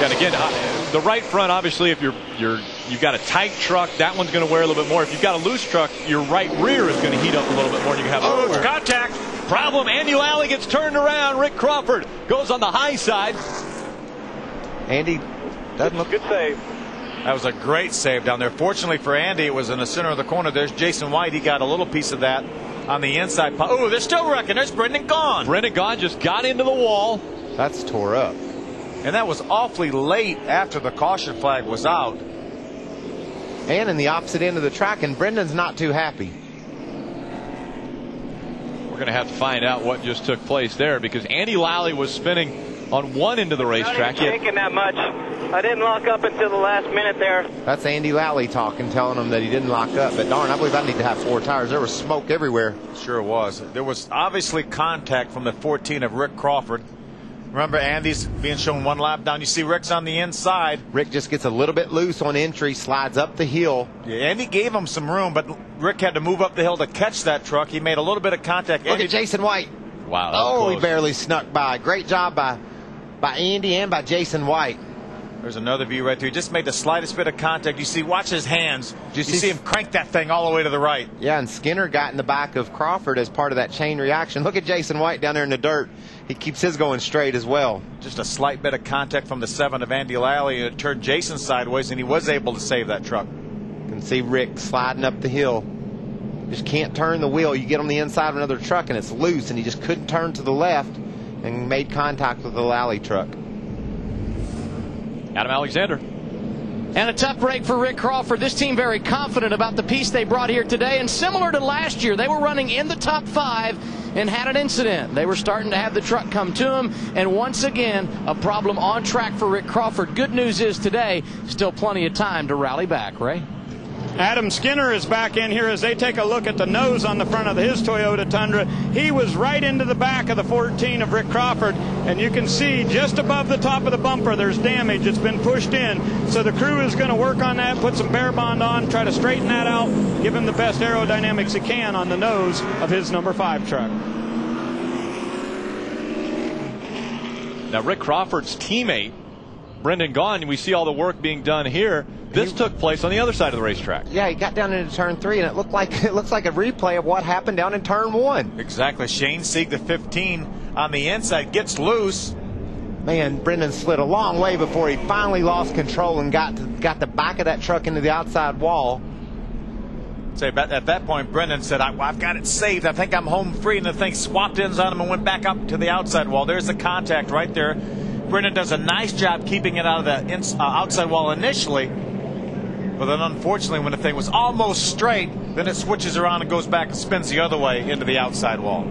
And again, the right front, obviously, if you've got a tight truck, that one's going to wear a little bit more. If you've got a loose truck, your right rear is going to heat up a little bit more. And you can have contact. Problem. Andy Lally gets turned around. Rick Crawford goes on the high side. Andy doesn't look good save. That was a great save down there. Fortunately for Andy, it was in the center of the corner. There's Jason White. He got a little piece of that on the inside. Oh, they're still wrecking. There's Brendan Gaughan. Brendan Gaughan just got into the wall. That's tore up. And that was awfully late after the caution flag was out. And in the opposite end of the track, and Brendan's not too happy. We're going to have to find out what just took place there, because Andy Lally was spinning on one end of the racetrack. Not even shaking that much. I didn't lock up until the last minute there. That's Andy Lally talking, telling him that he didn't lock up. But darn, I believe I need to have 4 tires. There was smoke everywhere. Sure was. There was obviously contact from the 14 of Rick Crawford. Remember, Andy's being shown 1 lap down. You see Rick's on the inside. Rick just gets a little bit loose on entry, slides up the hill. Yeah, Andy gave him some room, but Rick had to move up the hill to catch that truck. He made a little bit of contact. Look at Jason White. Wow. Oh, he barely snuck by. Great job by Andy and by Jason White. There's another view right there. He just made the slightest bit of contact. You see, watch his hands. You see him crank that thing all the way to the right. Yeah, and Skinner got in the back of Crawford as part of that chain reaction. Look at Jason White down there in the dirt. He keeps his going straight as well. Just a slight bit of contact from the 7 of Andy Lally, and it turned Jason sideways, and he was able to save that truck. You can see Rick sliding up the hill. Just can't turn the wheel. You get on the inside of another truck, and it's loose, and he just couldn't turn to the left and made contact with the Lally truck. Adam Alexander. And a tough break for Rick Crawford. This team very confident about the piece they brought here today. And similar to last year, they were running in the top 5 and had an incident. They were starting to have the truck come to them. And once again, a problem on track for Rick Crawford. Good news is today, still plenty of time to rally back. Ray? Adam Skinner is back in here as they take a look at the nose on the front of his Toyota Tundra. He was right into the back of the 14 of Rick Crawford, and you can see just above the top of the bumper there's damage. It's been pushed in, so the crew is going to work on that, put some bear bond on, try to straighten that out, give him the best aerodynamics he can on the nose of his number 5 truck. Now Rick Crawford's teammate Brendan Gaughan, we see all the work being done here. This took place on the other side of the racetrack. Yeah, he got down into turn 3, and it looks like a replay of what happened down in turn 1. Exactly. Shane Sieg, the 15 on the inside, gets loose. Man, Brendan slid a long way before he finally lost control and got the back of that truck into the outside wall. At that point, Brendan said, I've got it saved. I think I'm home free. And the thing swapped ends on him and went back up to the outside wall. There's the contact right there. Brendan does a nice job keeping it out of the outside wall initially. But then unfortunately, when the thing was almost straight, then it switches around and goes back and spins the other way into the outside wall.